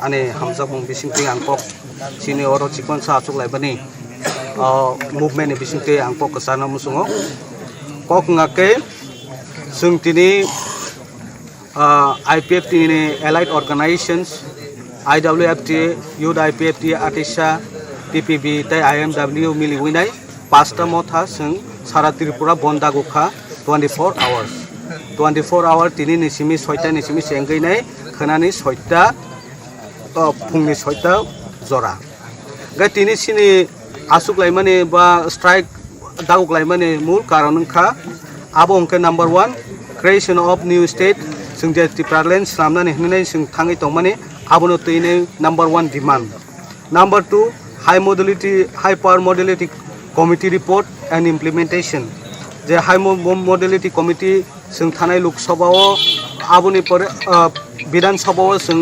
Ane hamza bung bising te angkok sini oro cikon sa asuk lai bani movement bising te angkok kesana musungo kok ngake sung tini IPFT ini allied organizations IWFT Youth IPFT Atisha TPB tai IMW mili winai pasta motha sung sara Tripura bonda gukha 24 hours tini nisimi soita nisimi sengai nai khanani soita फुंनि सयता जरा गा तिनि सिनि आसुक लाइमाने बा strike दागुक लाइमाने मूल कारण खा आबो अंके number 1 creation of new state जों जे टिप्रालेन सामनाने हनै जों थाङै दंमाने आबोनो तैने number 1 demand number 2 high power modality committee report and implementation J high modality committee जों थानाय लोकसभाव आबोनि पर विधान सभाव जों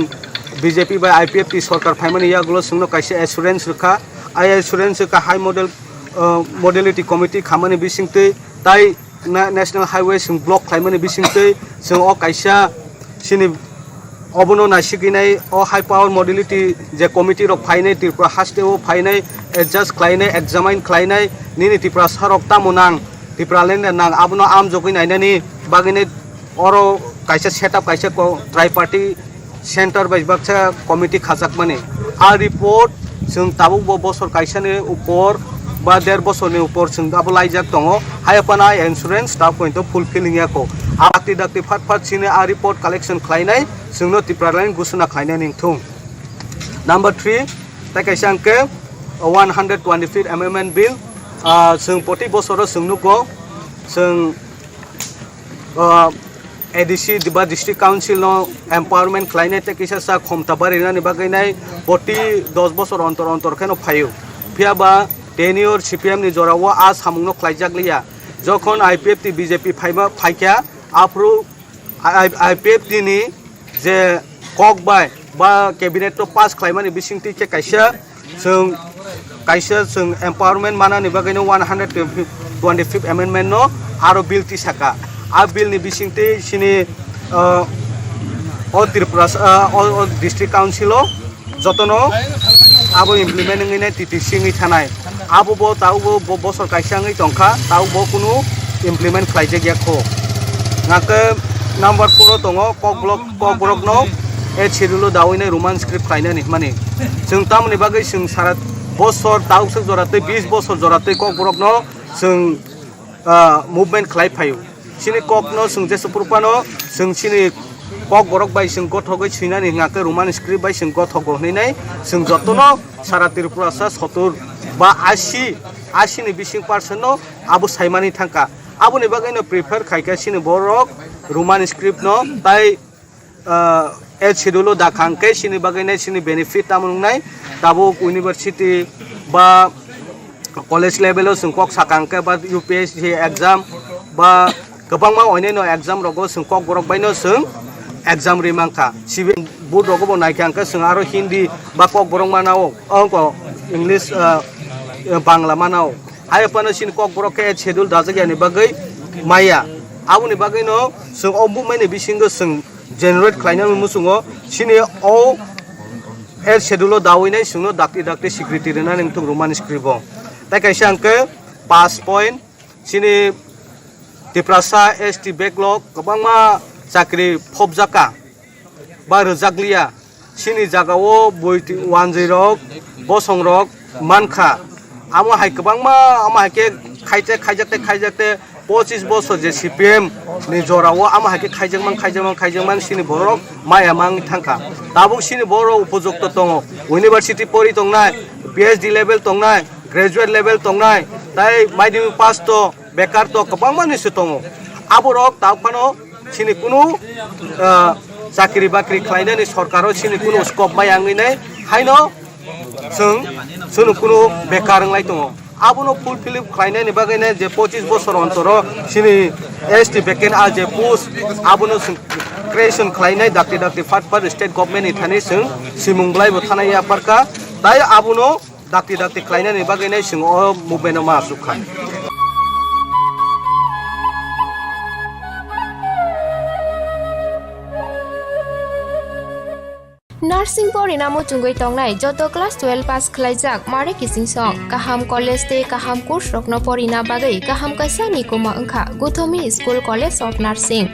बीजेपी बा IPFT सरकार फाइमानि यागुलो जोंनो कायसे एश्योरेंस रखा आई एश्योरेंस का हाई मॉडलिटी कमिटी खामानि बिसिंगते ताई नेशनल हाईवे जों ब्लॉक खाइमानि बिसिंगते जों अ कायसा सिनि अबनो नासिगिनाय अ हाई पावर मॉडलिटी जे कमिटी रक फाइनाय त्रिपुरा हास्टेओ फाइनाय एडजस्ट खाइनाय एग्जामाइन खाइनाय निनि त्रिपुरा सरक तामुनां त्रिपुरालेन नां आबनो आम जगिनायनानि बागिने अरो कायसा सेटअप कायसा ट्राई पार्टी सेंटर बाय बाक्सा कमिटी खाजाक माने आ रिपोर्ट जों ताबुक बसर कायसानि ऊपर बा 1.5 बसरनि ऊपर जों दाबो लाइजाक दङ हायपाना इंश्योरेंस दा पॉइंट फुलफिलिंग याको आक्ति दाक्ति फाट सिने आ रिपोर्ट कलेक्शन खालायनाय जोंनो टिप्रालाइन घोषणा खालायनाय निंथुं नंबर 3 ताकायसांके 125 अमेंडमेंट बिल जों प्रति बसर जोंनुको जों एडीसी दिबा डिस्ट्रिक्ट काउंसिल नो एम्पावरमेंट खालायनाय तेकिसा सा खमता बारिनानि बागैनाय प्रति 10 बसर अंतर अंतर केनो फायो फियाबा टेनियर सीपीएम नि जराव आ सामुंनो खालायजागलिया जखन IPFT बीजेपी फाइका आफ्रु IPFT नि जे कक बाय बा कैबिनेट तो पास खालायमानि बिसिंति के कायसा जों एम्पावरमेंट मानानि बागैनो 125 अमेंडमेंट नो आरो बिल तिसाका आ बिल नि बिसिंते सिनि ओ त्रिपुरा ओ डिस्ट्रिक्ट काउंसिल जतनो आबो इमप्लिमेंट नङै टिटिसि नि थानाय आबो बो ताउबो बसर कायसाङै दंखा ताउबो कुनु इमप्लिमेंट खालायजे गयाखो नाके नंबर 4 दङ कक ब्लक नो ए छिरुलो दावैनाय रोमान स्क्रिप्ट खालायनाय माने जों तामनि बागै जों सारा बसर ताउसो जराते 20 बसर जराते कक ब्लक नो जों मुभमेंट खालाय फायो सिनि कक नो जों जेसो पुरपानो जों सिनि कक बरक बाय जों गथगै छिनानि नाके रोमान स्क्रिप्ट बाय जों गथग गहनैनाय जों जतनो सारा त्रिपुरा सा 70 बा 80 नि बिसिं % नो आबो साइमानि थांका आबोनि बागैनो प्रिफार खायका सिनि बरक रोमान स्क्रिप्ट नो ताई e schedule dakhangke sini bagai sini benefit tamungnai tabuk university ba college level sungkok sakangke ba UPSC exam ba kebangma oineno exam rogo sungkok borok baino sung exam rimangka civil board rogo bo naikangke sung aro hindi ba kok borok manao ko english bangla manao ayapana sin kok borok ke schedule dajagi ani bagai maya abuni bagai no sung ombu maine bisingo sung generate khlaina musungo sini o schedule dawinai sungno dakti security rena ningtung roman scribo tai kaisa angke 5 point sini tiprasa ST backlog kabangma chakri phobjaka ba rejaklia sini jagao boiti 10 bosongrok mankha amo hai kabangma amo haike khaijakte 25 বছর যে CPM ni jorao amo haike khaijangman sini borok maya mang thangka tabuk sini borok upojukto tongo university pori tongnai PhD level tongnai graduate level tongnai tai maidimi pass to bekar to kabangma ni tongo aborok tapano sini kunu চাকরি বাকরি খাইনানি সরকারও সিনি কোনো scope মায়াङै নাই हायनो जों কোনো बेकार नंलाय दङ आबुनो fulfil खाइनायनि बागैनो जे 25 बोसोर अन्तरो सिनि ST बेकेन आ जे पोस्ट आबुनो क्रिएशन खाइनाय दाक्ति फाट स्टेट गभर्नमेन्टनि थानि जों सिमुंग्लायबो थानाय आफारका दाय आबुनो दाक्ति खाइनायनि बागैनो जों मुभमेन्टआव मा सुखा Nursing pori namo chungoi tongnai joto class 12 pass khlaijak mare kising song kaham college te kaham course rokno pori na bagai kaham kaisa ni koma angkha Gothomi School College of Nursing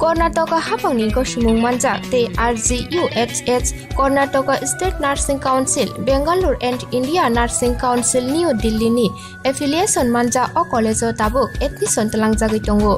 Karnataka hapangni ko simung manjak te RGUHH Karnataka State Nursing Council Bangalore and India Nursing Council New Delhi ni affiliation manja o college o tabuk admission talangjagoi tongo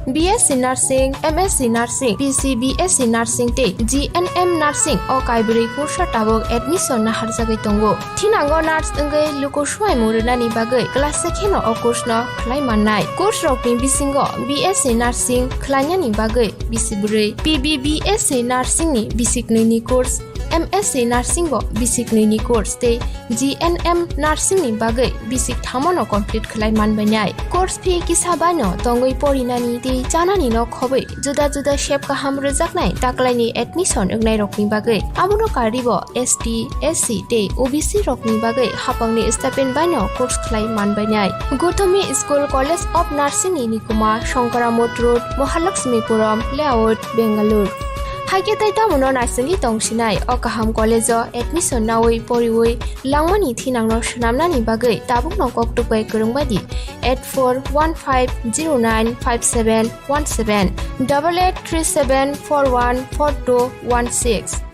BSc Nursing, MSc Nursing, PCBSc Nursing te GNM Nursing o kaibri kursa tabok admission na harjagai tongo. Thinango nurse engai luko suai muruna ni bagai class sekheno o course no khlai mannai. Course rokni bisingo BSc Nursing khlanya ni bagai bisibrai. PBBSc Nursing ni bisiknai ni course. MSc Nursing bo basic ni course te GNM Nursing ni bagai basic thamono complete khlai manbainai course fee kisabano tongoi porinani te janani no khobai juda shape ka ham rejaknai taklaini admission engnai rokni bagai abuno karibo ST SC te OBC rokni bagai hapangni stipend baino course khlai manbainai Gothomi School College of Nursing ni nikuma Shankaramot Road Mahalakshmipuram Layout Bangalore Haike taita mono nasengi tongsinai o kaham college o admission nawi poriwoi langmani thinangno shnamnani bagai tabuk no koktupai kurungbadi 8415095717 8837414216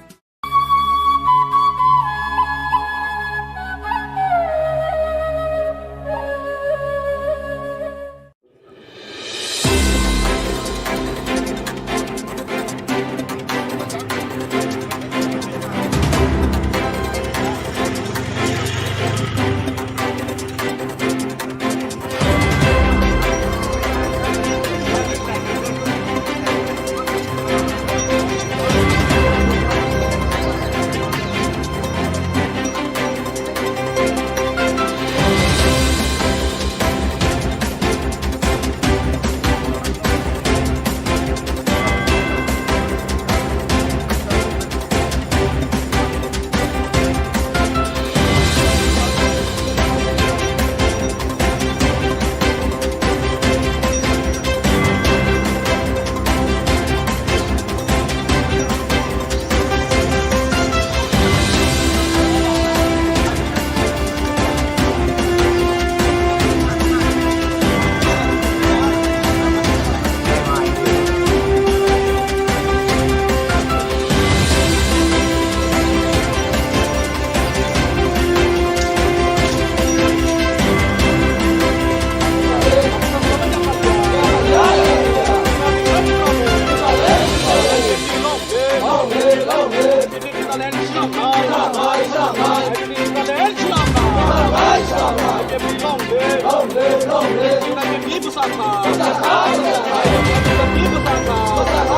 Kita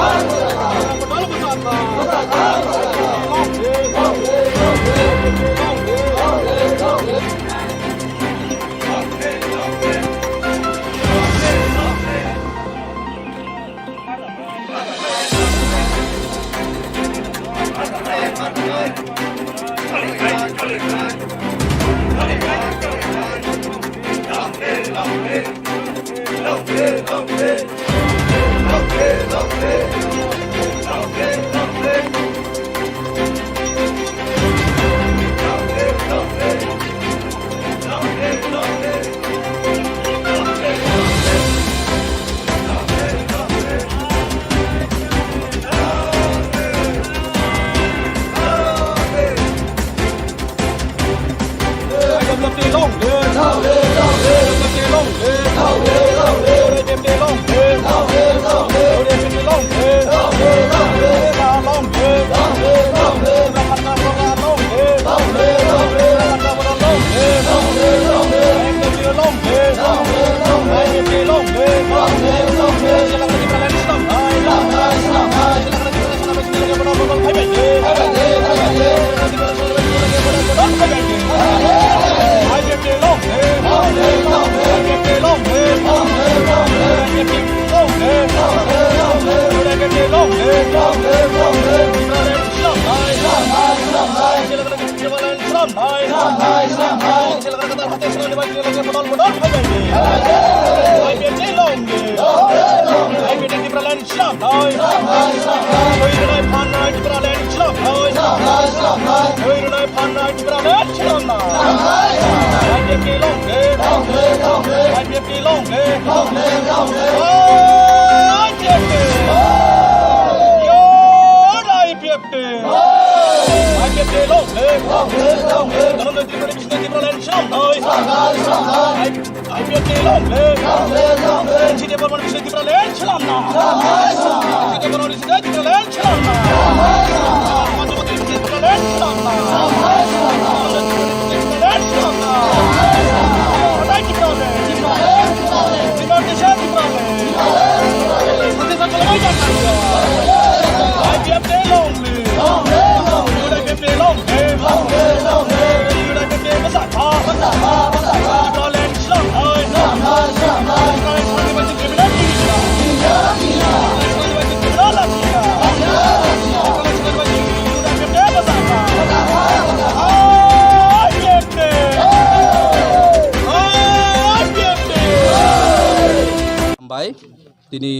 তিনি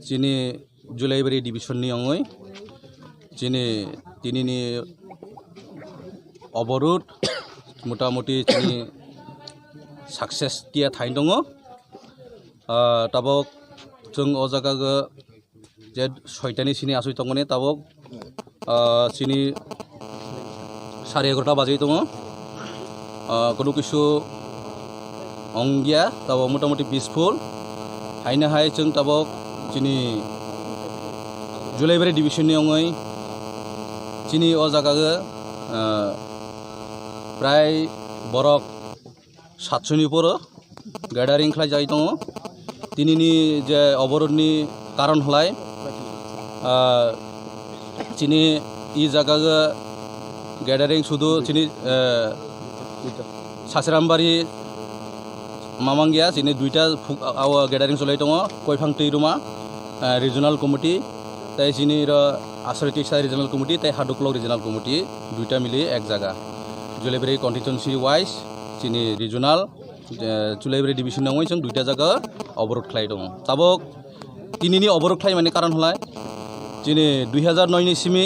যিনি जुलाइबारि डिविसननि अंगै তিনি अबरोध मोटामुटी তিনি success किया थाइन दङ ताबक जों अ जायगा जे सयतानि सिनि आसुइ दङने ताबक सिनि 11:30 बाजै दङ कोनो किसु अंगिया ताबक मोटामुटी पिसफुल हायनो हाय जों ताबक जिनि जुलाइबारि डिविसननि अंगै जिनि अ जायगा प्राय बरक 700नि पर ग्यादारिं खालाय जाय दङ दिनैनि जे अबरोधनि कारण हलाय जिनि इ जायगा ग्यादारिं सुदु जिनि सासरामबारि मामांगिया जिनि दुइटा ग्यादारिं चलाय दङ कयफां तैरुमा रिजनल कमिटी ताई जिनि आसरतिसा रिजनल कमिटी ताई हादुकलक रिजनल कमिटी दुइटा मिली एक जायगा जुलाइबारि कन्स्टिट्युएन्सि वाइज जिनि रिजनल जुलाइबारि डिविसन नङै जों दुइटा जायगा अबरोध खालाय दङ ताबक दिनैनि अबरोध खालाय माने कारण हलाय जिनि 2009 नि सिमि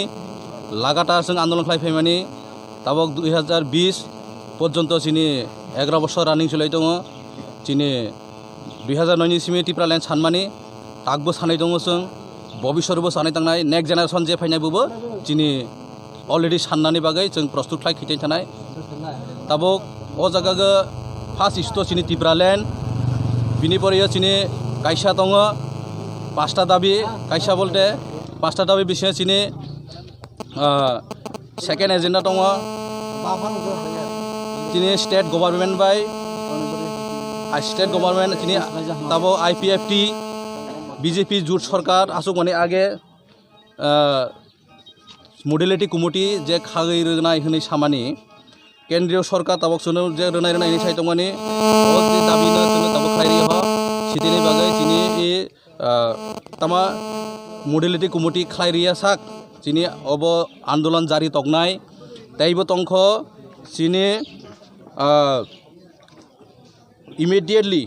लागातार जों आन्दोलन खालाय फैमानि ताबक 2020 पर्यन्त जिनि 11 बছर रानिं चलाय दङ जिनि 2009 नि सिमि टिप्रालेण्ड सानमानि ताकबो सानै दङ जों भबिष्यतबो सानै थांनाय नेक्स्ट जेनेरेशन जे फैनायबो जिनि अलरेडी साननानै बागै जों प्रस्तुत खालाय खिथाय थानाय ताबक अ जायगा फार्स्ट इस्टो जिनि टिप्रालेण्ड बिनि परियो जिनि कायसा दङ पाँचटा दाबी कायसा बोलते पाँचटा दाबी बिसे जिनि सेकेंड एजेंडा दङ जिनि स्टेट गवर्नमेंट बाय स्टेट गवर्नमेंट जिनि ताबक IPFT BJP জোট সরকার আসুক মানে আগে মডেলিটি কমিটি যে খাগৈ রনাই হनै সামানি কেন্দ্রীয় সরকার তাবক সনো যে রনাই রনাই সাই তমানি ও যে দাবি না সনো তাবক খাইরি হ সিতিনি বাগৈ চিনি এ তামা মডেলিটি কমিটি খাইরিয়া সাক চিনি অব আন্দোলন জারি তকনাই তাইবো তংখ চিনি immediately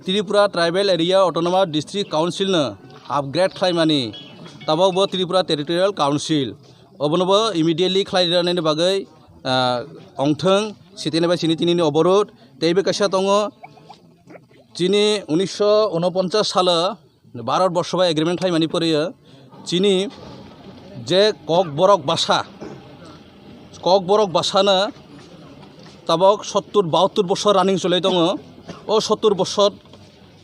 Tripura Tribal Area Autonomous District Council na upgrade खालामनानै ताबावबो Tripura Territorial Council अबनबो immediately खालामनायनि बागै अंथों सितेनबा सिनितिनि अबरोध तैबे काशा दङ चिनि 1949 साल भारत बर्षबा एग्रीमेंट खालामनानै फरियो चिनि जे ककबरक भाषानो ताबक 70-72 बছর রানিং চলে দङ ও 70 বছর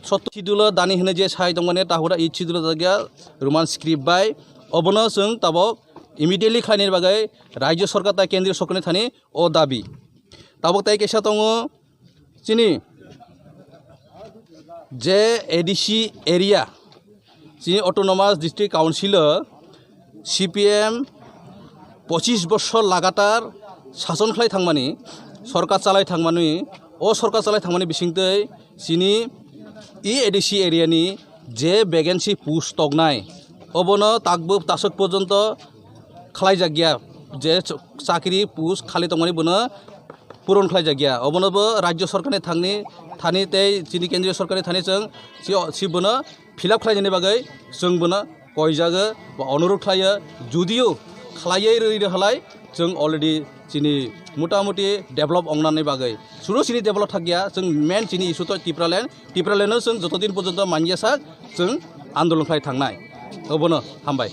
70 শিডিউল দানি হনে যে সাই দङ মানে তাহুরা এই শিডিউল জায়গা রোমান স্ক্রিপ্ট বাই অবনো जों ताबक इमिडिएटली खाइनि बागै राज्य सरकार ता केंद्रीय सरकारनि थानि ओ दाबी ताबक ताइ केसा दङ चिनि जे एडीसी एरिया चिनि অটোনমাস डिस्ट्रिक्ट काउंसिल CPM 25 বছর লাগাতার শাসন খালাই থাকমানি सरकार चालाय थांमानि ओ सरकार चालाय थांमानि बिसिंतै चिनि एडीसी एरियानि जे वैकेंसी पोस्ट तगनाय अबनो ताकबो तासक पर्यन्त खालाय जागिया जे चाकरी पोस्ट खाली तगमानि बनो पूरण खालाय जागिया अबनोबो राज्य सरकारनि थानि तै चिनि केंद्रीय सरकारनि थानि जों सि बनो फिलआप खालायनि बागै जों बनो कयजागो बा अनुरोध खालायो जुदियो खालायै रैदो हलाय जों अलरेडी चिनि मोटामुटी डेभलप अंगनानै बागै सुरु चिनि डेभलप थागिया जों मेन चिनि इशु तो टिप्रालेण्ड जों जतदिन पर्यन्त मानिया साक जों आन्दोलन खालाय थांनाय अबनो हामबाय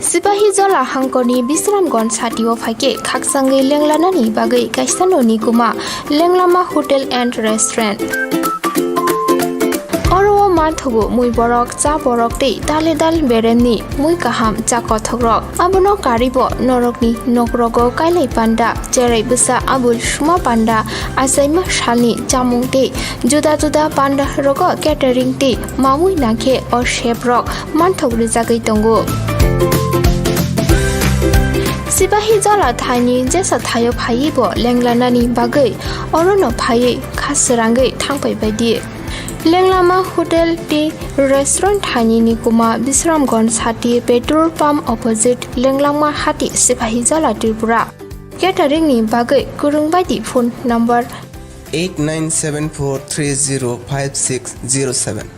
सिपाही जला हांकरनि बिश्रामगन साथिव फाइके खाकसांगै लेंलानानि बागै काइसाननि कुमा लेंलामा होटेल एंड रेस्टुरेंट अरवा माथगु मुई बरक चा बरक तै दाले दाल बेरेमनि मुई काहाम चा कथग्रक आबनो कारिबो नरकनि नगरगो काइलै पान्डा जेरै बुसा आबुल सुमा पान्डा आसाइमा सालनि जामुं तै जुदा जुदा पान्डा रग केटारिं तै मामुई नाखे अ शेफरक मानथग्रि जागै दंगु सिपाही जला थाइनि जेसा थायो फायिबो लेंलानानि बागै अरनो फायै खासरांगै थांबाय बायदि लेंलामा होटेल टी रेस्टुरेंट थाइनि निकुमा बिश्रामगन साथि पेट्रोल पाम्प अपोजिट लेंलामा हाति सिपाही जला त्रिपुरा केटारिं नि बागै गुरुं बायदि फोन नम्बर 8974305607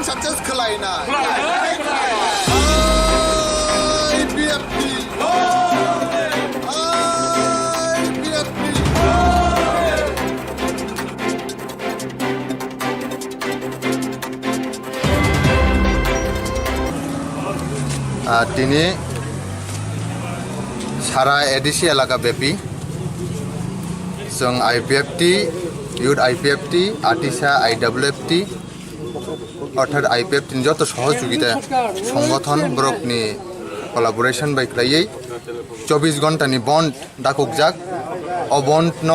সাকসেস খালাই না IPFT দিনে সারা এডিসি এলাকা ব্যাপী जों IPFT ইউথ IPFT আটিশা IWFT অর্থাৎ IPFT যত সহযোগিতা সংগঠন ব্রকনি কোলাবোরেশন বাই খাইयै 24 ঘন্টানি বন্ড ডাকুক যাক অ বন্ড ন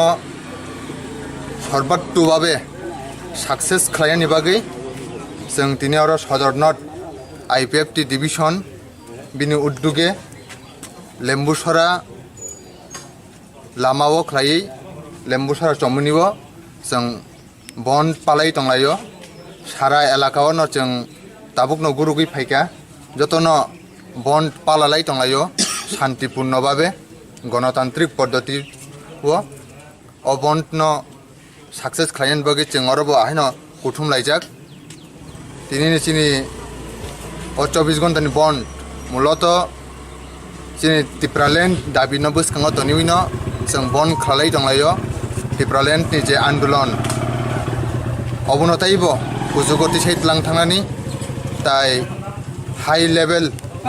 সর্বাত্মকভাবে সাকসেস খালাইনি বাগै जों दिनै आरो सदरनट IPFT डिविजन बिनि उद्योगे लेम्बुसरा लामाओ खालायै लेम्बुसरा चमुनिओ जों बन पालाय दंलायो सारा एलाकाओ न जों दाबुकनो गुरुगै फायका जतन बन पालालाय दंलायो शान्तिपूर्ण भावे गणतान्त्रिक पद्धति अ बन न साक्सेस खालायन बागै जों अरबो आहायन कुथुम लायजाक दिनैनि चिनि 24 घन्टानि बन्द मूलत चिनि टिप्रालेण्ड दाबिनो बोसखाङाव तनिउनो जों बन्द खालाय दंलायो टिप्रालेण्डनि जे आन्दोलन अबनतायबो उजुगति सैतलां थांनानै ताय high level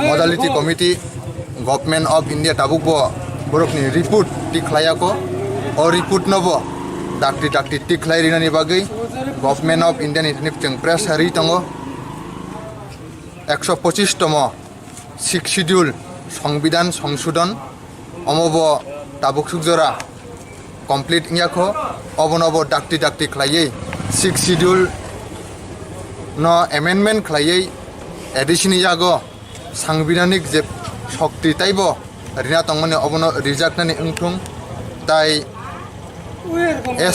modality committee government of India दाबुकबो बरकनि रिपोर्ट टिख्लायाको अ रिपोर्ट नबो डाक्टि डाक्टि टिख्लायरिनानि बागै गभर्नमेन्ट अफ इन्डियानि जों प्रेस हारि दङ 125तम सिक्स शिड्यूल संविधान संशोधन अमब दाबुक सुकजरा कमप्लीट इयाखो अबनब डाक्टि डाक्टि खालायै सिक्स शिड्यूल न एमेन्डमेन्ट खालायै एडिशन यागो सांविधानिक जे शक्ति ताइब रिना तंगमानि अबन रिजाक्टनानि ओंथुं ताइ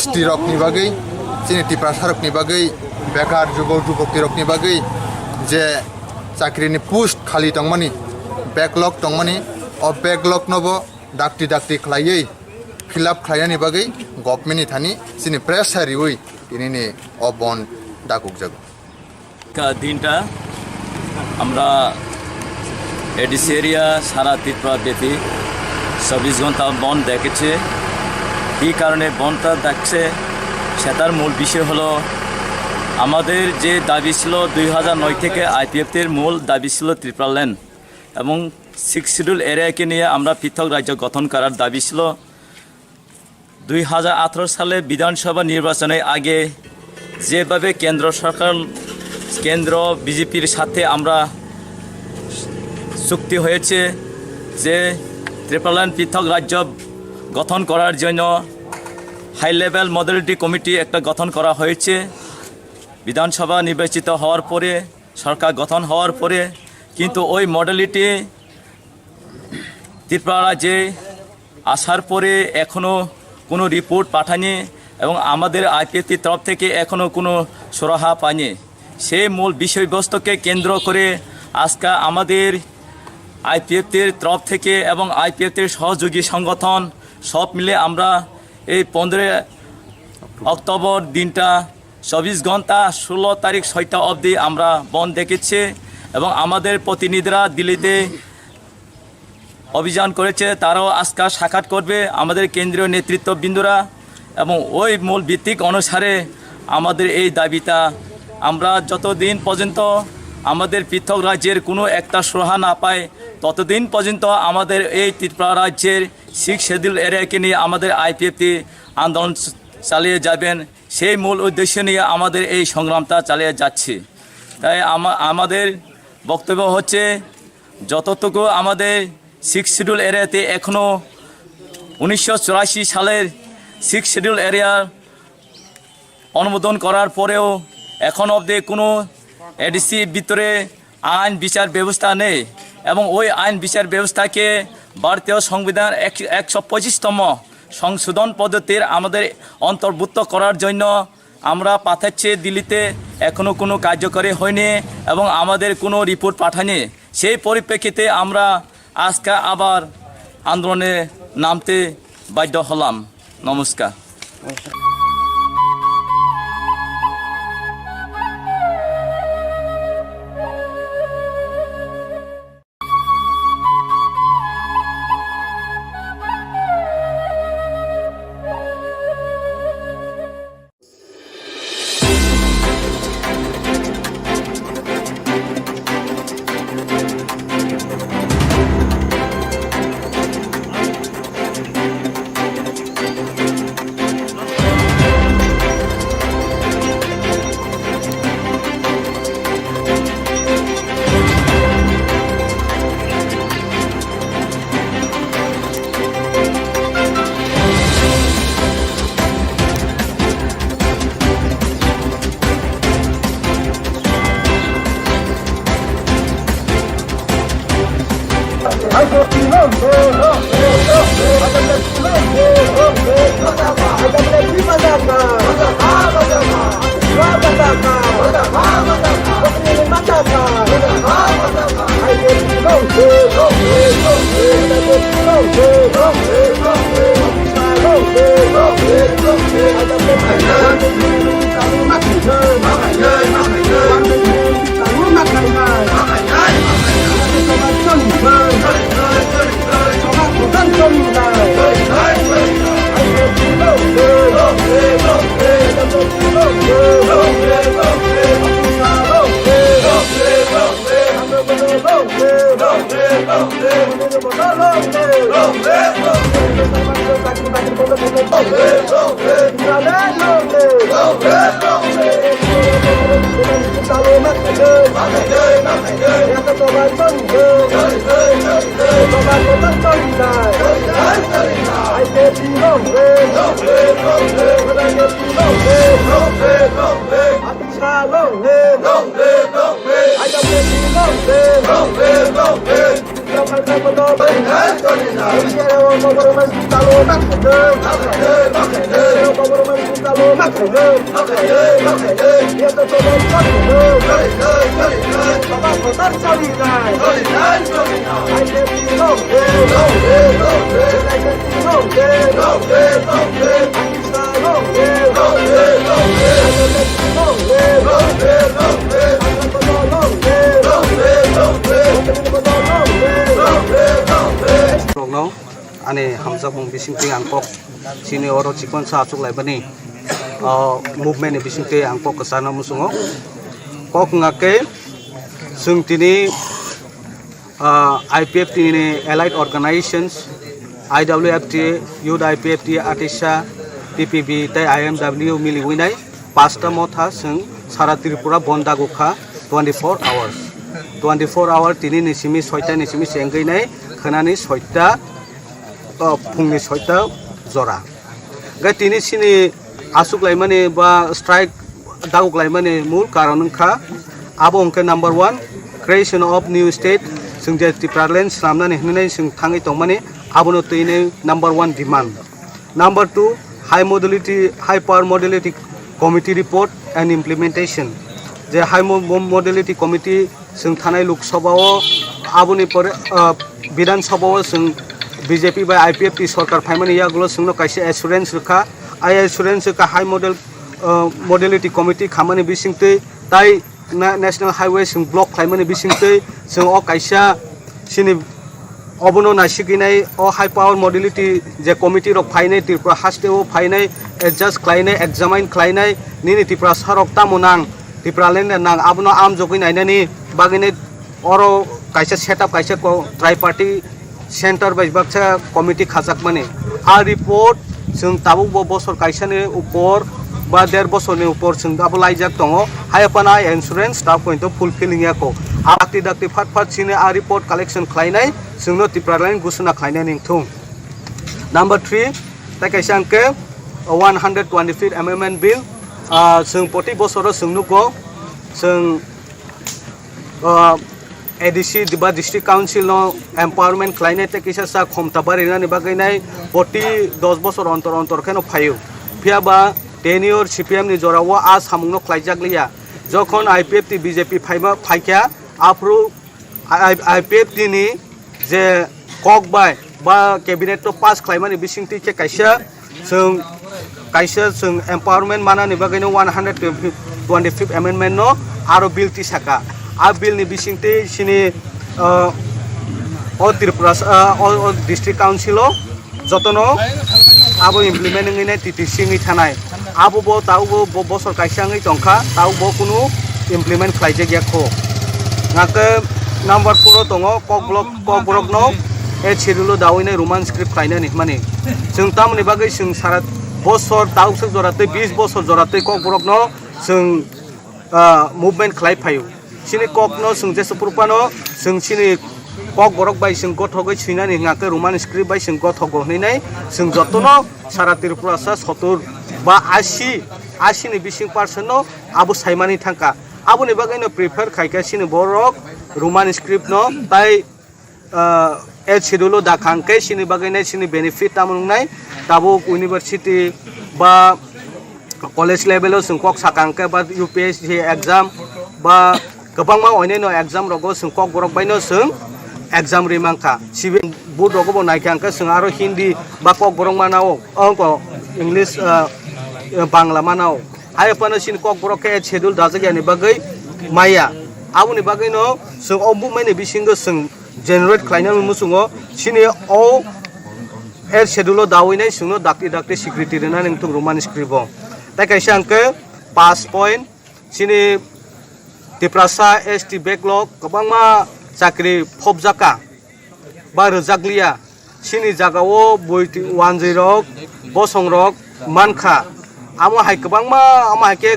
ST रकनि बागै चिनि टिप्रासा रकनि बागै बेकार जुगल जुगक्ति रकनि बागै जे चाकरिनि पोस्ट खाली दंमानि बेकलग दंमानि अ बेकलग नबो डाक्टि डाक्टि खालायै फिलआप खालायनानि बागै गभर्नमेन्टनि थानि चिनि प्रेस हारियै दिनैनि अ बन डाकुक जागो का दिनटा আমরা এডিসি এরিয়া সারা ত্রিপুরা ব্যাপী 24 ঘন্টা বন্ধ দেখেছে কী কারণে বন্ধটা দেখছে সেটার মূল বিষয় হলো আমাদের যে দাবি ছিল 2009 থেকে IPFTর মূল দাবি ছিল ত্রিপুরাল্যান্ড এবং 6 শিডিউল এরিয়াকে নিয়ে আমরা পৃথক রাজ্য গঠন করার দাবি ছিল 2018 সালে বিধানসভা নির্বাচনের আগে যেভাবে কেন্দ্র সরকার কেন্দ্র বিজেপির সাথে আমরা চুক্তি হয়েছে যে ত্রিপুরাল্যান্ড পৃথক রাজ্য গঠন করার জন্য হাই লেভেল মডেলিটি কমিটি একটা গঠন করা হয়েছে বিধানসভা নির্বাচিত হওয়ার পরে সরকার গঠন হওয়ার পরে কিন্তু ওই মডেলিটি ত্রিপুরা রাজ্যে আসার পরে এখনও কোনো রিপোর্ট পাঠায়নি এবং আমাদের IPFT তরফ থেকে এখনও কোনো সুরাহা পায়নি সেই মূল বিষয়বস্তুকে কেন্দ্র করে আজকে আমাদের IPFTর তরফ থেকে এবং IPFTর সহযোগী সংগঠন সব মিলে আমরা এই 15 অক্টোবর দিনটা 24 ঘন্টা 16 তারিখ 6টা অবধি আমরা বন্ধ দেখেছি এবং আমাদের প্রতিনিধিরা দিল্লিতে অভিযান করেছে তারাও আজকে সাক্ষাৎ করবে আমাদের কেন্দ্রীয় নেতৃত্ববৃন্দরা এবং ওই মূল ভিত্তিক অনুসারে আমাদের এই দাবিটা আমরা যতদিন পর্যন্ত আমাদের পৃথক রাজ্যের কোনো একটা সুরাহা না পায় ততদিন পর্যন্ত আমাদের এই ত্রিপুরা রাজ্যের 6 শিডিউল এরিয়াকে নিয়ে আমাদের IPFT আন্দোলন চালিয়ে যাবেন সেই মূল উদ্দেশ্য নিয়ে আমাদের এই সংগ্রামটা চালিয়ে যাচ্ছে তাই আমাদের বক্তব্য হচ্ছে যতটুকু আমাদের 6 শিডিউল এরিয়াতে এখনও 1984 সালের 6 শিডিউল এরিয়া অনুমোদন করার পরেও এখন অবধি কোনো এডিসির ভিতরে আইন বিচার ব্যবস্থা নেই এবং ওই আইন বিচার ব্যবস্থাকে ভারতীয় সংবিধান 125তম সংশোধন পদ্ধতির আমাদের অন্তর্ভুক্ত করার জন্য আমরা পাঠাচ্ছি দিল্লিতে এখনও কোনো কার্যকরী হয়নি এবং আমাদের কোনো রিপোর্ট পাঠায়নি সেই পরিপ্রেক্ষিতে আমরা আজকে আবার আন্দোলনে নামতে বাধ্য হলাম নমস্কার Rogno ane hamza bung bisingte angkok sini oro cikon sa acuk lai bani movement ni bisingte angkok kesana musungo kok ngake sung tini IPF tini allied organizations IWFTA Youth IPFTA Atisha TPB tai IMW mili winai pasta motha sung sara Tripura bonda gukha 24 hours 24 hour tini nisimi 6ta nisimi sengai nai khanani 6ta phungni 6ta jora ga tini sini asuk laimani ba strike daguk laimani mul karon kha abo ongke number 1 creation of new state sungje Tripraland samnani hnai sung thangai tongmani abono tine number 1 demand. Number 2 high power modality committee report and implementation. The high modality committee sung thanai lok sabhao aboni pore Bidhan Sabha sung BJP by IPFT sarkar phaimani yagulo sungno kaise assurance rukha I assurance ka high modality committee khamani bisingte tai national highway sung block khaimani bisingte sung o kaisa sini obono nasikinai o high power modality je committee rok phainai Tripura hasteo phainai adjust khlainai examine khlainai nini Tripura sarok tamunang Tripraland nang abono am jogoi nainani bagine oro kaisa setup kaisa ko tri-party center by baksa committee khajak mane a report sung tabuk bo bosor kaisa ni upor ba 1.5 bosor ni upor sung abo laijak tongo hayapana insurance staff point of fulfilling yako akti dakti phat sine a report collection khlainai sungno Tripraland gusuna khlainai ning thung. Number 3 ta kaisa angke 125th amendment bill sung poti bosor sungnu ko sung ADC Diba District Council no empowerment khlainai te kisa sa khomta barina ni bagainai poti 10 bosor ontor kheno phayu phiaba tenure CPM ni jorawa a samungno khlaijak liya jokhon IPFT BJP phaikya approve IPFT ni je kok bai ba cabinet to pass khlaimani bisingti ke kaisa sung empowerment mana ni bagaino 125th amendment no aro bill ti saka a bill ni bisingte sini o Tripura o district council o jotono abo implementing ni TTC ni thanai abo bo tau bo bosor kaisa ngai tongkha tau bo kunu implement khlaije gyakho ngake number 4 tongo kok block no e chirulo dawine roman script khlaina ni mani sung tamni bagai sung sarat bosor tau se jorate 20 bosor jorate kok block no sung movement khlai phayu sini kok no sung je supurpano sung sini kok borok bai sung gothogoi sinani ngake roman script bai sung gothogo nei sung jotono sara Tripura sa 70 ba 80 ni bising percent no abo saimani thangka abo ni bagai no prefer khaika sini borok roman script no tai 8 schedule da khangke sini bagai nai sini benefit tamung nai tabuk university ba college level o sungkok sakangke ba UPSC exam ba gobang ma oine no exam rogo sungkok borok baino sung exam rimangka civil board rogo bo naikangke sung aro hindi ba kok borok manao ko english bangla manao hai pano sin kok borok ke schedule dajak yani bagai maya abuni bagai no sung ombu maine bisingo sung generate khlaina musungo sini o air schedule dawinai sungno dakti security rena ningtung roman script tai kaisa angke pass point sini tiprasa ST backlog kabangma chakri phobjaka ba rjakliya sini jagao boiti 10 bosongrok mankha amo hai kabangma amo haike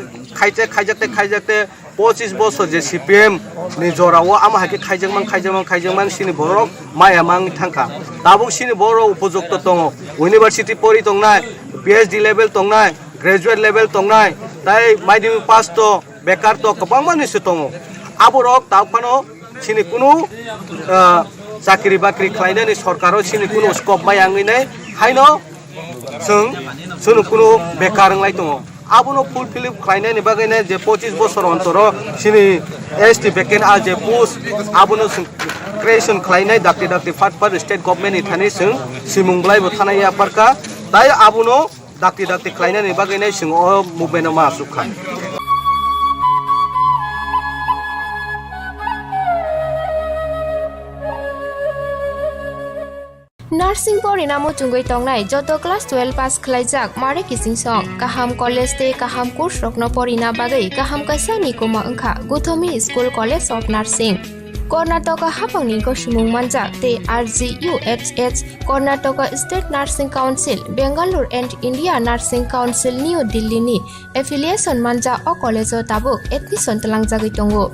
khaijakte 25 বছর যে CPM ni jorao ama hake khaijangman sini borok maya mang thangka tabuk sini borok upojukto tongo university pori tongnai PhD level tongnai graduate level tongnai tai maidimi pass to bekar to kabangma ni tongo aborok tapano sini kunu chakri bakri khlainani sorkaro sini kunu scope mayangui nei haino sung kunu bekar nglai tongo abono fulfill khlainani bagai je 25 বছর অন্তর sini ST vacant a je post abono creation khlainai dakti part state government ni thani sung simungblai bo thanai aparka tai abono dakti khlainani bagai sung o movement ma sukha Nursing pori namo chungoi tongnai joto class 12 pass khlaijak mare kising song kaham college te kaham course rokno pori na bagai kaham kaisa ni koma angkha Guthomi School College of Nursing Karnataka hapangni ko simung manjak te RGUHH Karnataka State Nursing Council Bangalore and India Nursing Council New Delhi ni affiliation manja o college o tabuk admission talangjagoi tongo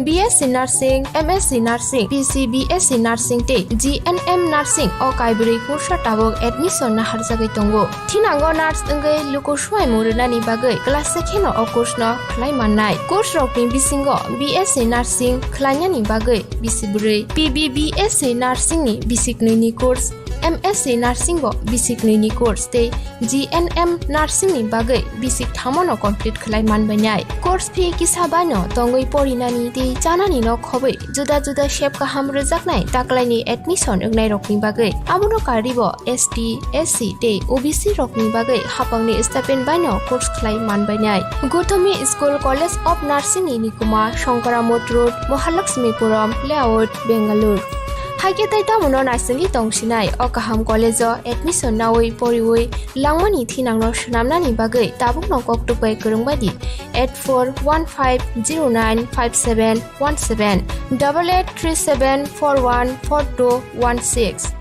BSc Nursing, MSc Nursing, PCBSc Nursing te GNM Nursing o kaibri kursa tabok admission na harjagai tongo thinango nurse engai lukoswai murunani bagai class sekheno o course no khlai mannai course rokni bisingo BSc Nursing khlainani bagai bisibure PBBSc Nursing ni bisiknui ni course MSc Nursing bo bisiknui ni course te GNM Nursing ni bagai bisik thamono complete khlai manbainai course fee kisabano tongoi porinani te janani no khobai juda shape kaham rejaknai taklaini admission engnai rokni bagai abono karibo ST SC te OBC rokni bagai hapangni stipend baino course khlai manbainai Guthomi School College of Nursing ni nikuma Shankaramot Road Mahalakshmipuram Layout Bangalore Haike tai tamuno nasingi tongsinai o kaham college o admission nawoi poriwoi langmani thinangno shnamnani bagai tabuk no koktupai kurungbadi 8415095717 8837414216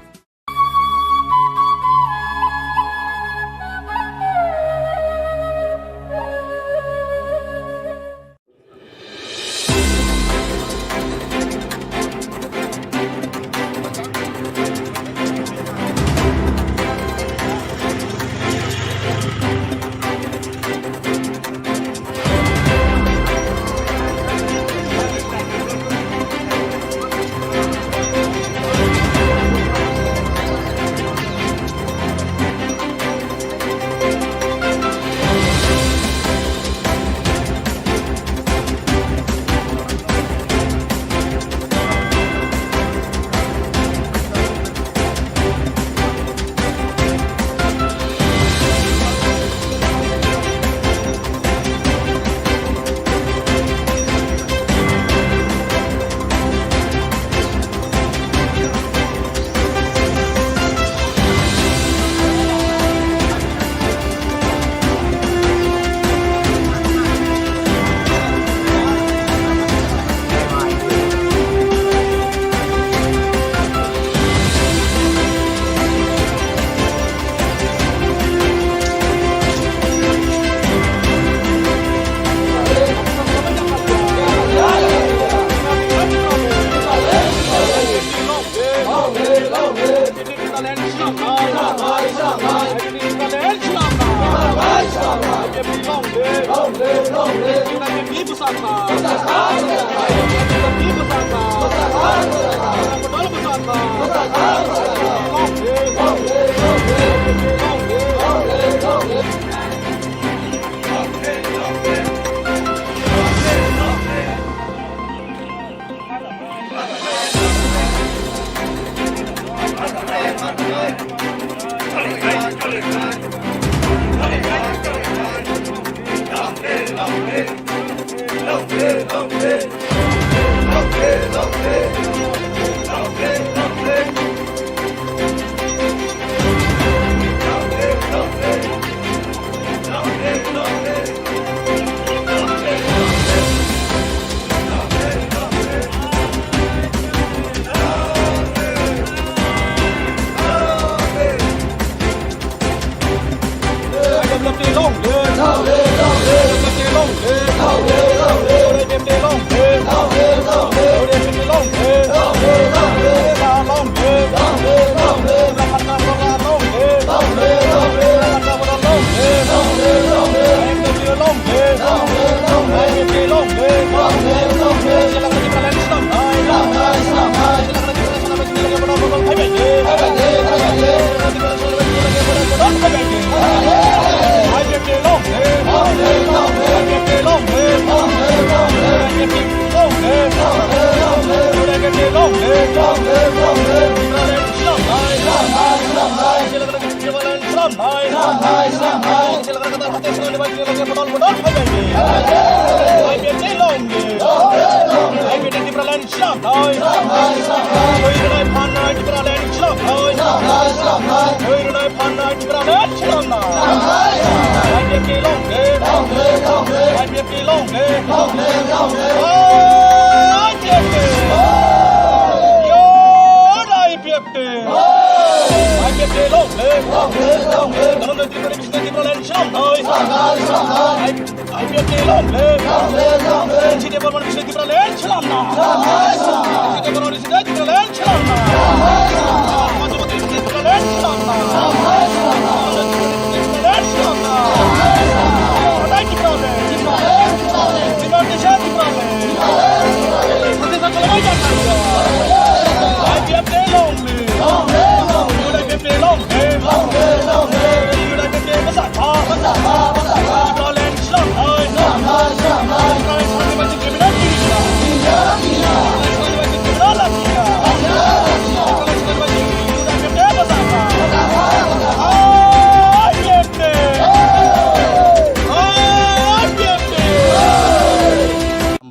Bersama.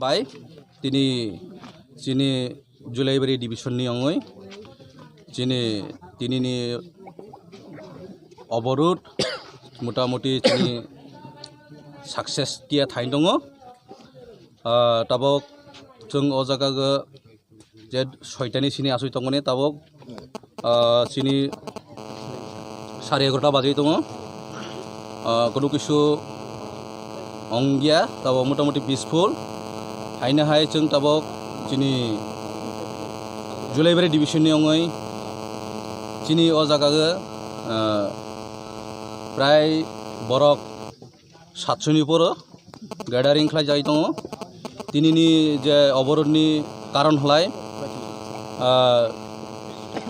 Bye तिनी चिनी जुलाइबारी डिभिजननि अंगै चिनी तिनिनि अवरोध मोटामुटी चिनी success टिया थाइन दङ ताबक जों अ जायगा जे सयतानि चिनी आसुइ दङने ताबक चिनी 11:30 बाजै दङ कोनो किसु अंगिया ताबक मोटामुटी पिसफुल हायनो हाय जों ताबक चिनी जुलाइबारी डिभिजननि अंगै चिनी अ जायगा प्राय बरक 700नि पर गैदारिं खालामजाय दङ तिनिनि जे अवरोधनि कारण हलाय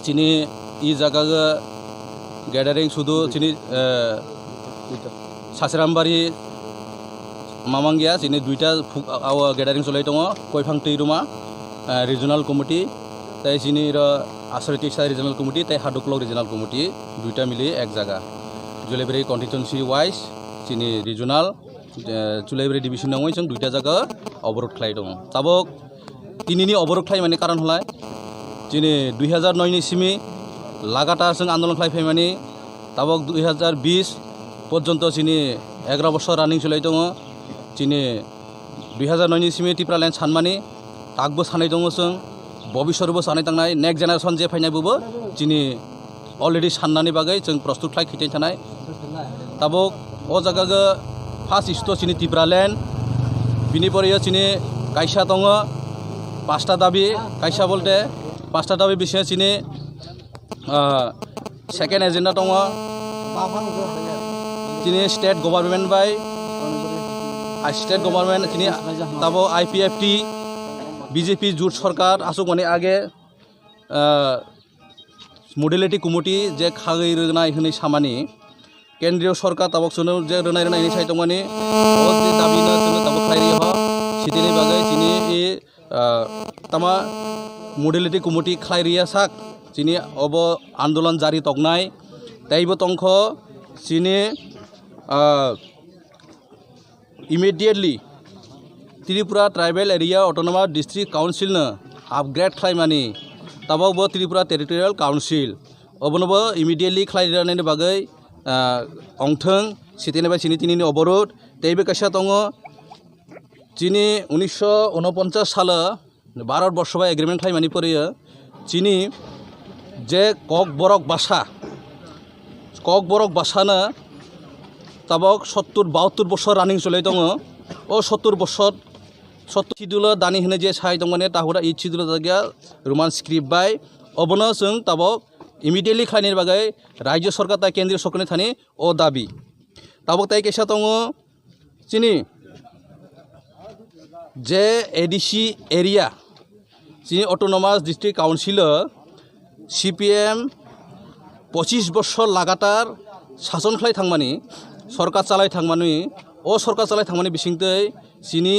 चिनी इ जायगा गैदारिं सुदु चिनी सासरामबारि मामांगिया चिनी दुईटा गैदारिं चलाई दङ कयफां तैरुमा रिजनल कमिटी ताई चिनी आसरती रिजनल कमिटी ताई हादुक्लक रिजनल कमिटी दुईटा मिली एक जायगा जुलाइबारी कन्स्टिट्युएन्सि वाइज चिनी रिजनल जुलाइबारी डिभिजन नांगै जों दुईटा जायगा अवरोध खालाय दङ ताबक तिनिनि अवरोध खालामनायनि कारण हलाय चिनी 2009 नि सिमी लागातार जों आन्दोलन खालामफैमानि ताबक 2020 पर्यन्त चिनी 11 बছर रानिं चलाई दङ चिनी 2009 नि सिमी टिप्रालेण्ड सानमानि ताकबो सानाय दङ जों भबिष्यतबो सानाय थांनाय नेक्स्ट जेनेरेशन जे फैनायबो चिनी अलरेडी साननानै बागै जों प्रस्तुत खालाय खिथाय थानाय ताबक अ जायगा फार्स्ट इस्ट चिनी टिप्रालेण्ड बिनि परिया चिनी कायसा दङ पाँचटा दाबी कायसा बोलते पाँचटा दाबी बिसिना चिनी सेकेंड एजेंडा दङ चिनी स्टेट गवर्नमेंट बाय स्टेट गवर्नमेंट चिनी ताबो IPFT बीजेपी जुट सरकार आसुक माने आगे मडेलिटी कमिटी जे खागै रोनाय होनाय सामानि केंद्रीय सरकार ताबक सुनो जे रोनाय रोनायनि साइ दंमानि ओ जे दाबिनो सुनो ताबक खायरि ह सिथिनि बागै जिनि ए तामा मडेलिटी कमिटी खायरिया साक जिनि अब आंदोलन जारी तकनाय ताइबो तंख जिनि immediately Tripura tribal area autonomous district council न अपग्रेड खालामनानै ताबावबो त्रिपुरा टेरिटोरियल काउंसिल अबनोबो इमिडिएटली खालामनायनि बागै अंथों सिटेनिफ्राय सिनि अबरोध तैबो कासा दङ जिनि 1949 साल भारतबर्ष बा एग्रीमेंट खालामनानै फैयो जिनि जे ककबरक भाषानो ताबक 70-72 बছर रानिं चलै दङ ओ 70 बছर 70 शिड्यूल दानि होने जे साइ दं माने ताहुरा इ शिड्यूल जागिया रोमान स्क्रिप्ट बाय अबनो जों ताबक इमिडिएटली खायनि बागै राज्य सरकार ता केंद्रीय सरकारनि थानि ओ दाबि ताबक ताइ केसा दङ जिनि जे एडीसी एरिया जिनि ऑटोनोमस डिस्ट्रिक्ट काउंसिल सीपीएम 25 बছर लागातार शासन खालाय थांमानि सरकार चालाय थांमानि ओ सरकार चालाय थांमानि बिसिंतै जिनि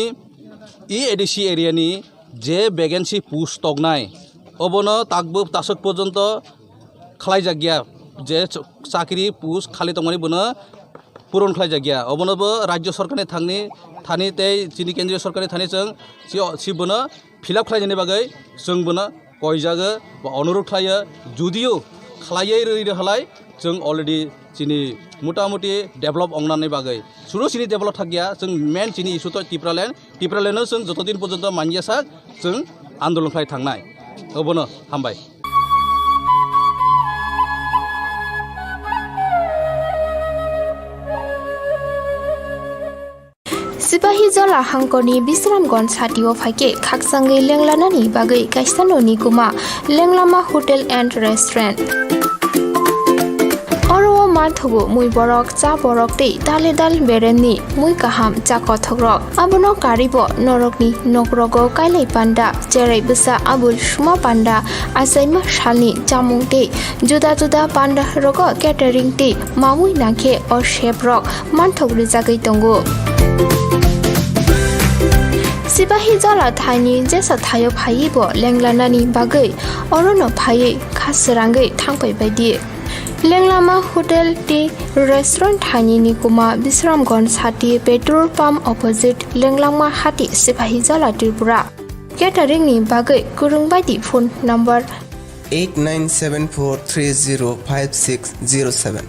इ एडीसी एरियानि जे वैकेंसी पोस्ट तगनाय अबनो ताकबो तासक पर्यंत खालाय जागिया जे चाकरी पोस्ट खाली तंमानि बनो पूरण खालाय जागिया अबनोबो राज्य सरकारनि थानि तै जिनि केंद्रीय सरकारनि थानि जों सिबनो फिलआप खालायनायनि बागै जों बनो कयजागो बा अनुरोध खालायो जुदियो खालायै रैदो हलाय जों अलरेडी जिनि मोटामुटी डेभलप अंनानै बागै सुरु सिनि डेभलप थागिया जों मेन जिनि इशु तो टिप्रालेण्ड जों जतदिन पर्यंत मानियासा जों आंदोलन खालाय थांनाय अबनो हामबाय सिपाही जला हांकरनि बिश्रामगंज साथियाव फाइके खाकसांगै लेंलानानि बागै काइसाननि गुमा लेंलामा होटेल एंड रेस्टुरेंट अरो माथगु मुई बरक चा बरक तै दाले दाल बेरेननि मुई काहाम चा कथग्रक आबनो कारिबो नरकनि नगरगो काइलै पान्डा जेरै बिसा आबुल सुमा पान्डा आसाइमा सालनि जामुं तै जुदा जुदा पान्डा रग केटारिं तै मामुई नाखे अ शेफरक मानथग्रि जागै दंगु सिपाही जला थाइनि जेसा थायो फायिबो लेंलानानि बागै अरनो फायै खासरांगै थांफै बायदि लेंलामा होटेल टी रेस्टुरेंट थाइनि निकुमा बिश्रामगंज साथि पेट्रोल पंप अपोजिट लेंलामा हाति सिपाही जला त्रिपुरा केटारिंनि बागै गुरुं बायदि फोन नम्बर 8974305607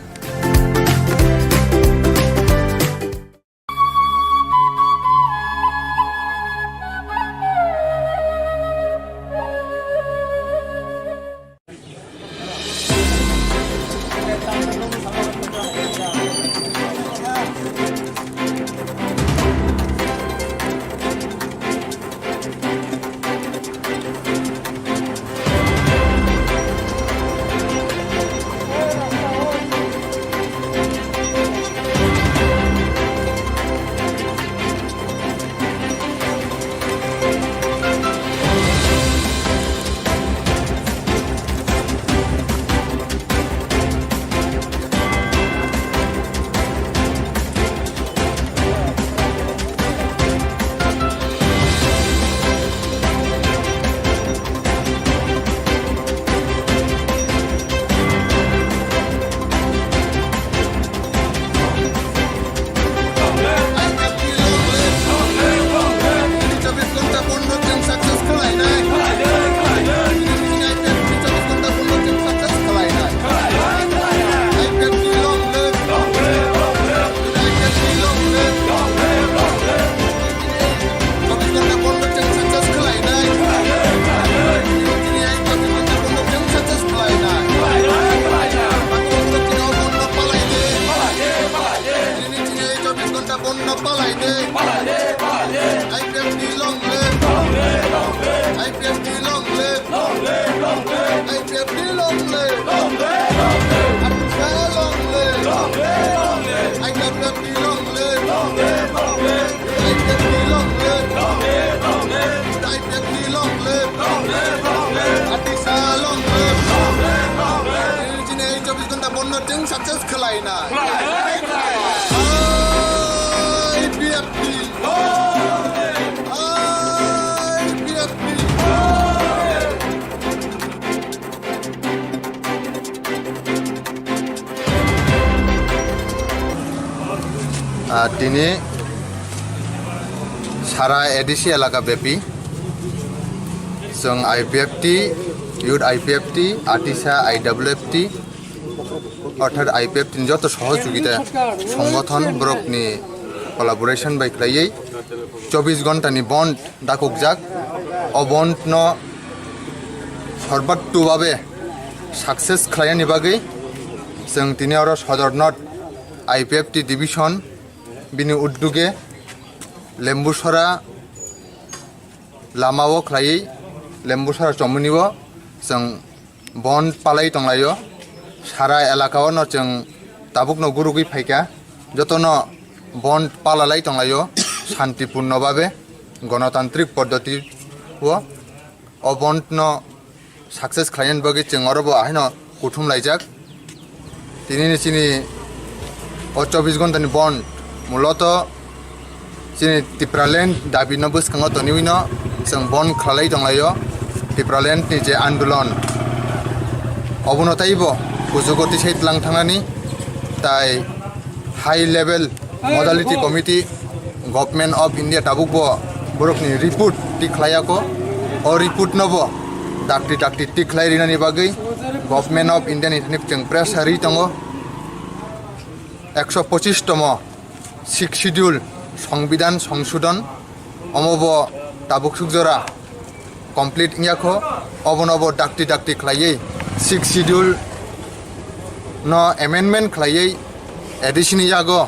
তিনি সারা এডিসি এলাকা ব্যাপী जों आईपीएफटी इउथ आईपीएफटी आर्टिसा आईडब्लिउएफटी अर्थात आईपीएफटी যত সহযোগিতা সংগঠন ব্রকনি কোলাবোরেশন বাই খাইयै 24 ঘন্টানি বন্ড ডাকুকজাক অবন্ড ন সর্বাত্মকভাবে সাকসেস খালাयनि बागै जों दिनै आरो सदरनट आईपीएफटी डिविजन बिनि उद्योगे लेम्बुसरा लामाओ खालायै लेम्बुसरा चमुनिबो जों बन पालाय तंलायो सारा एलाकाओ न जों ताबुकनो गुरुगै फाइका जतनो बन पालालाय तंलायो शान्तिपूर्ण भावे गणतान्त्रिक पद्धति वो अबन्ट न सक्सेस खालायनि बागै जों अरबो आहायनो कुथुम लायजाक दिनैनि सिनि 24 घन्टानि बन मूलत जोंनि टिप्रालेण्ड दाबिनो बोसखाङो तनिउनो जों बन खालाय दंलायो टिप्रालेण्डनि जे आन्दोलन अबनतायबो गोजौगति सैतलां थांनानै ताय high level modality committee government of India ताबुकबो बरकनि रिपोर्ट टिख्लायाको अ रिपोर्ट नबो डाक्टी टिख्लायरिनानि बागै गभर्नमेन्ट अफ इन्डियानि जों प्रेस हारि दङ 125तम 6 शिड्यूल संविधान संशोधन अमब ताबुकसुकजरा कमप्लीट इयाखो अबनब डाक्टी खालायै 6 शिड्यूल न एमेन्डमेन्ट खालायै एडिशन यागो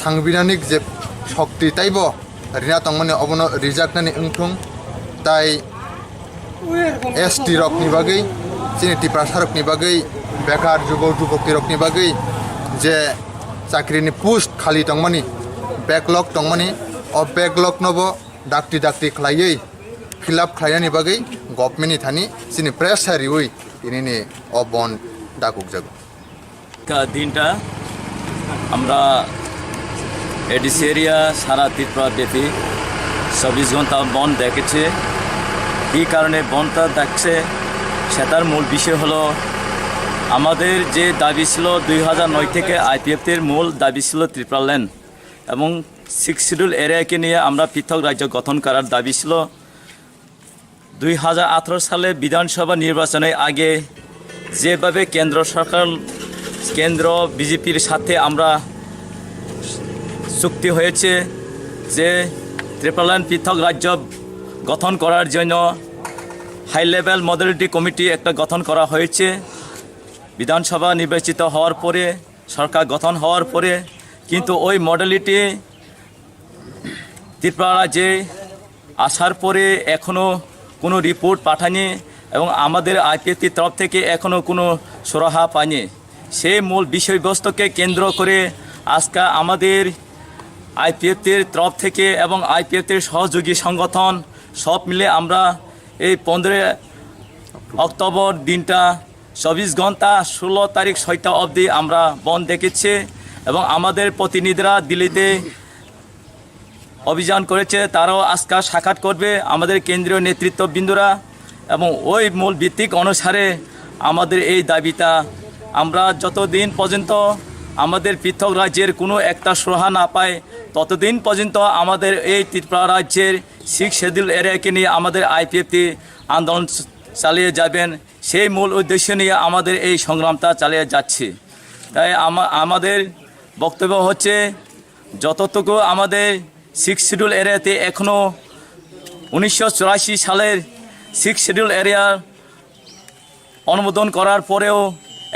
सांविधानिक जे शक्ति ताइब रिना तंगमने अबन रिजाक्टनानि ओंथुं ताइ एसटी रकनि बागै जोंनि टिप्रासा रकनि बागै बेकार जुबक रकनि बागै जे चाकरिनि पोस्ट खालि तंगमनि बैकलग तंगमनि अ बैकलग नबो डाक्टी खालायै फिलआप खालायनानि बागै गभर्नमेन्टनि थानि जोंनि प्रेस हारियै दिनैनि अ बन डाकुकजागो দিনটা আমরা এডিসি এরিয়া সারা ত্রিপুরা ব্যাপী 24 ঘন্টা বন্ধ দেখেছে এই কারণে বন্ধটা দেখছে সেটার মূল বিষয় হলো আমাদের যে দাবি ছিল 2009 থেকে আইপিএফটির মূল দাবি ছিল ত্রিপুরাল্যান্ড এবং 6 শিডিউল এরিয়াকে নিয়ে আমরা পৃথক রাজ্য গঠন করার দাবি ছিল 2018 সালে বিধানসভা নির্বাচনের আগে যেভাবে কেন্দ্র সরকার কেন্দ্র বিজেপির সাথে আমরা চুক্তি হয়েছে যে ত্রিপুরাল্যান্ড পৃথক রাজ্য গঠন করার জন্য হাই লেভেল মডেলিটি কমিটি একটা গঠন করা হয়েছে বিধানসভা নির্বাচিত হওয়ার পরে সরকার গঠন হওয়ার পরে কিন্তু ওই মডেলিটি ত্রিপুরা রাজ্যে আসার পরে এখনও কোনো রিপোর্ট পাঠায়নি এবং আমাদের আইপিএফটির তরফ থেকে এখনও কোনো সুরাহা পায়নি সেই মূল বিষয়বস্তুকে কেন্দ্র করে আজকে আমাদের আইপিএফটির তরফ থেকে এবং আইপিএফটির সহযোগী সংগঠন সব মিলে আমরা এই 15 অক্টোবর দিনটা 24 ঘন্টা 16 তারিখ 6টা অবধি আমরা বন্ধ দেখেছি এবং আমাদের প্রতিনিধিরা দিল্লিতে অভিযান করেছে তারাও আজকে সাক্ষাৎ করবে আমাদের কেন্দ্রীয় নেতৃত্ববৃন্দরা এবং ওই মূল ভিত্তিক অনুসারে আমাদের এই দাবিটা আমরা যতদিন পর্যন্ত আমাদের পৃথক রাজ্যের কোনো একটা সুরাহা না পায় ততদিন পর্যন্ত আমাদের এই ত্রিপুরা রাজ্যের 6 শিডিউল এরিয়াকে নিয়ে আমাদের আইপিএফটি আন্দোলন চালিয়ে যাবেন সেই মূল উদ্দেশ্য নিয়ে আমাদের এই সংগ্রামটা চালিয়ে যাচ্ছে তাই আমাদের বক্তব্য হচ্ছে যতটুকু আমাদের 6 শিডিউল এরিয়াতে এখনও 1984 সালের 6 শিডিউল এরিয়া অনুমোদন করার পরেও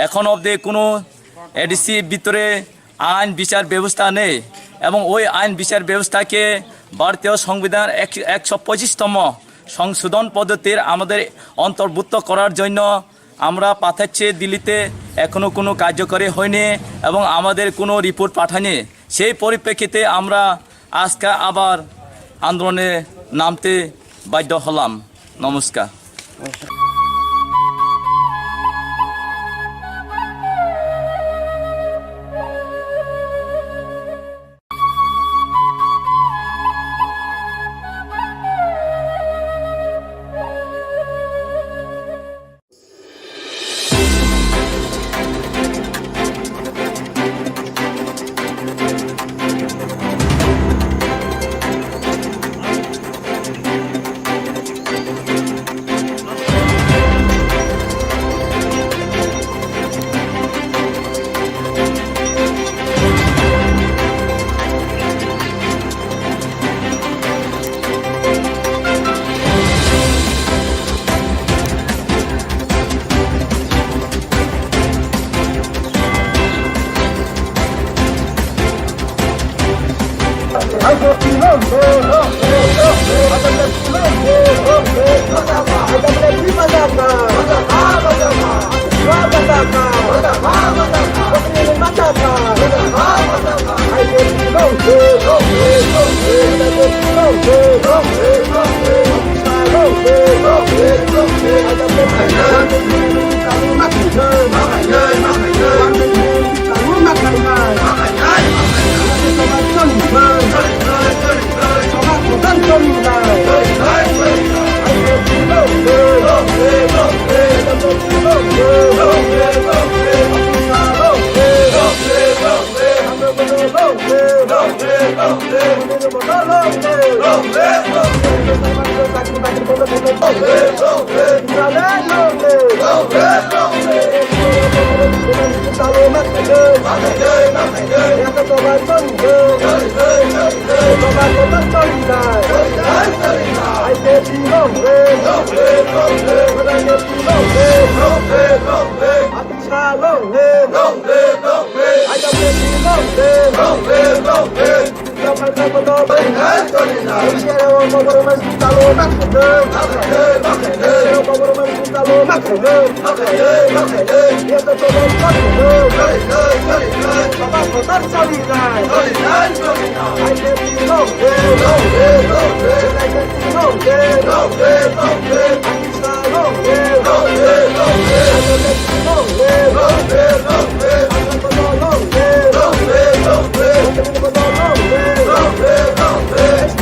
এখন অবধি কোনো এডিসি ভিতরে আইন বিচার ব্যবস্থা নেই এবং ওই আইন বিচার ব্যবস্থাকে ভারতীয় সংবিধান 125তম সংশোধন পদ্ধতির আমাদের অন্তর্ভুক্ত করার জন্য আমরা পাঠাচ্ছি দিল্লিতে এখনও কোনো কার্যকরী হয়নি এবং আমাদের কোনো রিপোর্ট পাঠায়নি সেই পরিপ্রেক্ষিতে আমরা আজকে আবার আন্দোলনে নামতে বাধ্য হলাম নমস্কার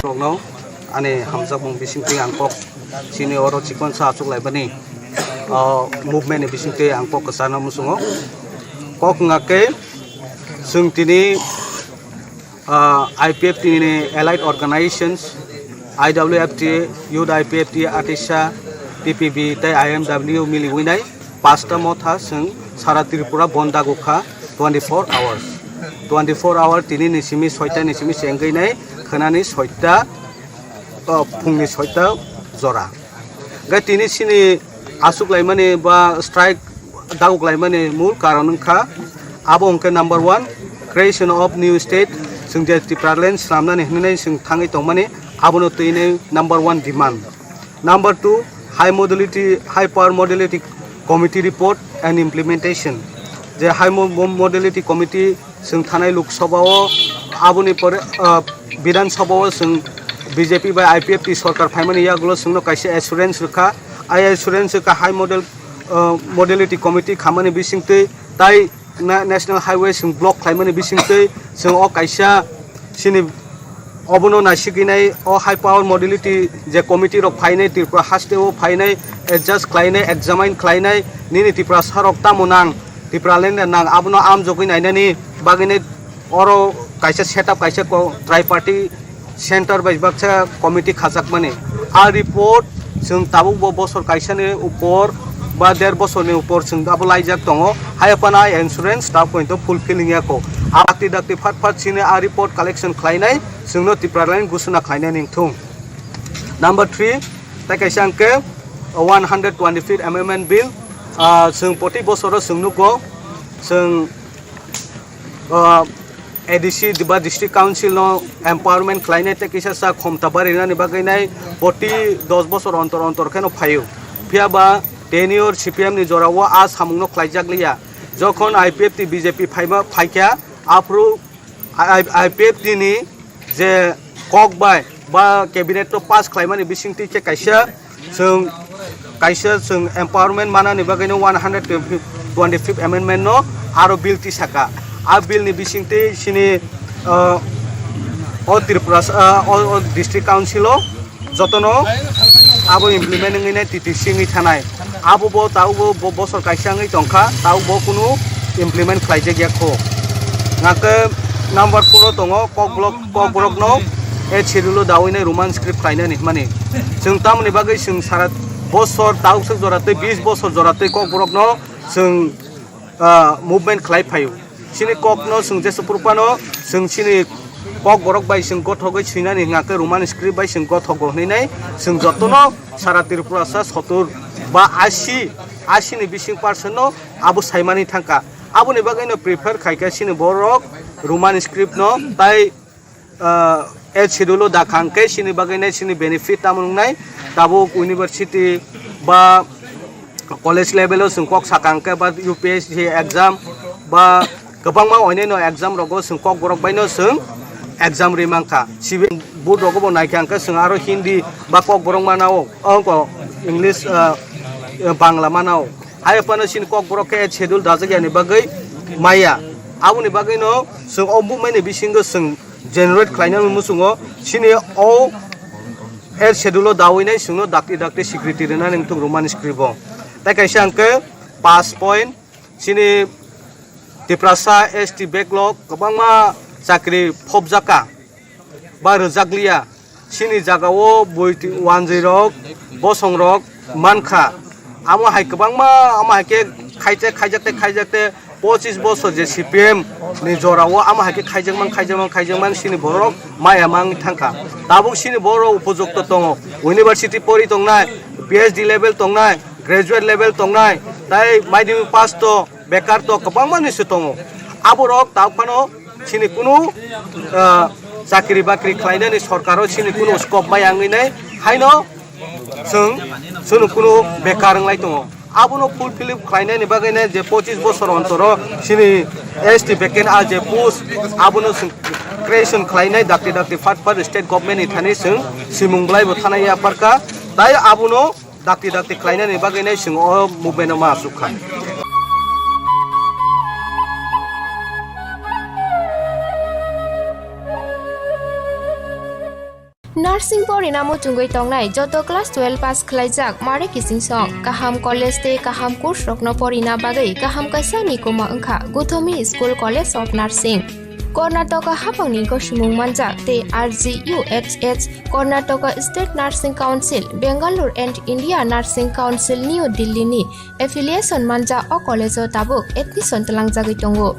Rogno ane hamza bong bisingte angkok sini oro cikon sa asuk lai bani movement bisingte angkok kesana musungo kok ngake sung tini IPF tini allied organizations IWFTA Youth IPFTA Atisha TPB tai IMW mili winai pasta motha sung sara Tripura bonda gokha 24 hours 24 hour tini nisimi soita nisimi sengai nai khanani soita phungni soita jora ga tini sini asuk laimani ba strike daguk laimani mul karon kha abo ongke number 1 creation of new state sung je Tripraland slamnani hnai sung thangi tongmani abono tine number 1 demand. Number 2 high power modality committee report and implementation je high modality committee sung thanai lok sabhao aboni pore বিধান সভাও जों BJP বা IPFT সরকার ফাইমানি ইয়াগুলো जोंनो কাইसे assurance रखा आई assurance का high modality committee खामानि बिसिंगते ताई नेशनल हाईवे जों ब्लॉक खामानि बिसिंगते जों अ काइसा सिनि अबनो नासिगिनाय अ हाई पावर मॉडलिटी जे कमिटी रक फाइनाय त्रिपुरा हास्टेओ फाइनाय एडजस्ट खालायनाय एग्जामाइन खालायनाय निनि त्रिपुरा सरकता मोनां त्रिपुरालेन्ड नां आबनो आम जगिनायनायनि बागिने अरो kaisa setup kaisa ko tri party center by baksa committee khajak mane a report जों tabuk bo bosor kaisa ni upor ba 1.5 bosor ni upor जों abo laijak tongo hayapana insurance staff point to fulfilling yako akti dakti phat phat sine a report collection khlainai जोंनो Tripraland gusuna khlainai ningthung. Number 3 ta kaisa angke 125th amendment bill जों proti bosoro जोंनो ko जों ADC diba district council no empowerment kleine te kisa sa khomta barina ni bagainai poti 10 bosor ontor ontor kheno phayu phiaba tenure CPM ni jorawo a samungno khlaijaglia jokhon IPF ti BJP phaima phaikya apru IPF ni je kok bai ba cabinet to pass klaimani bisingti ke kaisa जों empowerment mana ni bagaino 125th amendment no aro bill ti saka a bill ni bisingte sini o Tripura o district council o jotono abo implement ngai TTC ngai thanai abo bo taubo bo bosor kaisa ngai tongkha taubo kunu implement khlaije gya kho ngake number 4 tongo kok block no e chirulo dawine roman script khlaina ni mani जों tamni bagai जों sara bosor tausuk jorate 20 bosor jorate kok block no जों movement khlai phayu sini kok no जों jesu purpano जों sini kok borok bai जों gothogoi sinani ngake roman script bai जों gothogol hinai जों jotono sara Tripura sa 70 ba 80 ni bising % no abo saimani thangka abo ni bagai no prefer khaika sini borok roman script no tai e schedule dakhangke sini bagai nai sini benefit tamungnai tabuk university ba college level जों kok sakangke ba UPSC exam ba गोबांमा अनेनो exam रगो जों कक बरक बायनो जों exam रिमांखा सिबि बुद रगो नायखांखा जों आरो हिंदी बा कक बरक मानाव अंक इंग्लिश बांला मानाव हायपानो सिन कक बरक के शेड्यूल दाजगानि बागै माया आबुनि बागैनो जों अबुमायनि बिसिंगो जों जेनेरेट खालायना मुसुङो सिनि अ ए शेड्यूल दावैनाय जोंनो डाक्टि सिक्रेटरि रेना नोंथुं रोमान स्क्रिप्ट ताय कायसे अंके 5 पॉइंट सिनि Triprasa ST backlog गोबांमा साख्रि फबजाका बा रोजाग्लिया सिनि जागावो 10 बसंरक मानखा आमो हाय गोबांमा आमो हायके खायजाकते 25 বছর যে CPM ni jorao ama hake khaijangman sini borok maya mang thangka tabuk sini boro upojukto tongo university pori tongnai PhD level tongnai graduate level tongnai tai madhyamik pass to bekar to kabang manisi tongo aborok tapano sini kunu চাকরি বাকরি খাইনানি সরকারও সিনি কোনো scope মায়াङै नै हायनो जों কোনো बेकार नंलाय दङ आबुनो fulfil खालायनायनि बागैनो जे 25 बोसोर अन्तर सिनि ST बेकेन आ जे पोस्ट आबुनो क्रिएशन खालायनाय दाक्ति फाट स्टेट गभर्नमेन्टनि थानाय जों सिमुंग्लायबो थानाय आफारका दाय आबुनो दाक्ति खालायनायनि बागैनो जों मुभमेन्टआव मा सुखा Nursing pori namo chungoi tongnai joto class 12 pass khlaijak mare kising song kaham college te kaham course rokno pori na bagai kaham kaisa ni koma angkha Gothomi School College of Nursing Karnataka hapangni ko simung manjak te RGUHH Karnataka State Nursing Council Bangalore and India Nursing Council New Delhi ni affiliation manja o college o tabuk admission talangjagoi tongo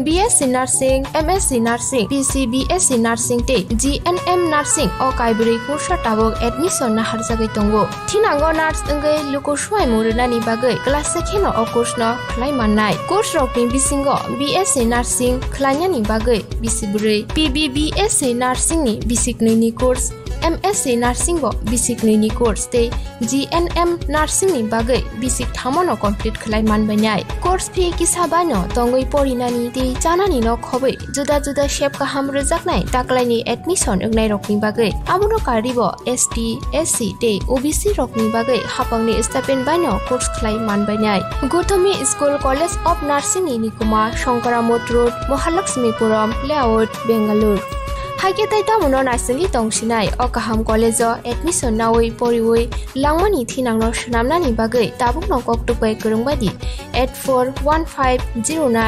BSc Nursing, MSc Nursing, BSc Nursing te GNM Nursing o kaibri kursa tabok admission na harjagai tongo. Thinango nurse engai luko suai muruna ni bagai class sekheno o course no khlai mannai. Course rokni bisingo BSc Nursing khlanya ni bagai bisiburi. PBBSc Nursing ni basic ni course. MSc Nursing bo basic ni course te GNM Nursing ni bagai basic thamono complete khlai manbainai. Course fee kisabano tongoi porinani te janani no khobai juda shape ka ham rojaknai taklaini admission engnai rokni bagai abuno karibo ST SC te OBC rokni bagai hapangni stipend baino course khlai manbainai. Gothomi School College of Nursing ni nikuma Shankaramot Road Mahalakshmipuram Layout Bangalore Haike tai tamuno nasingi tongsinai o kaham college o admission nawi poriwoi langmani thinangno shnamnani bagai tabukno koktupai kurungbadi 841509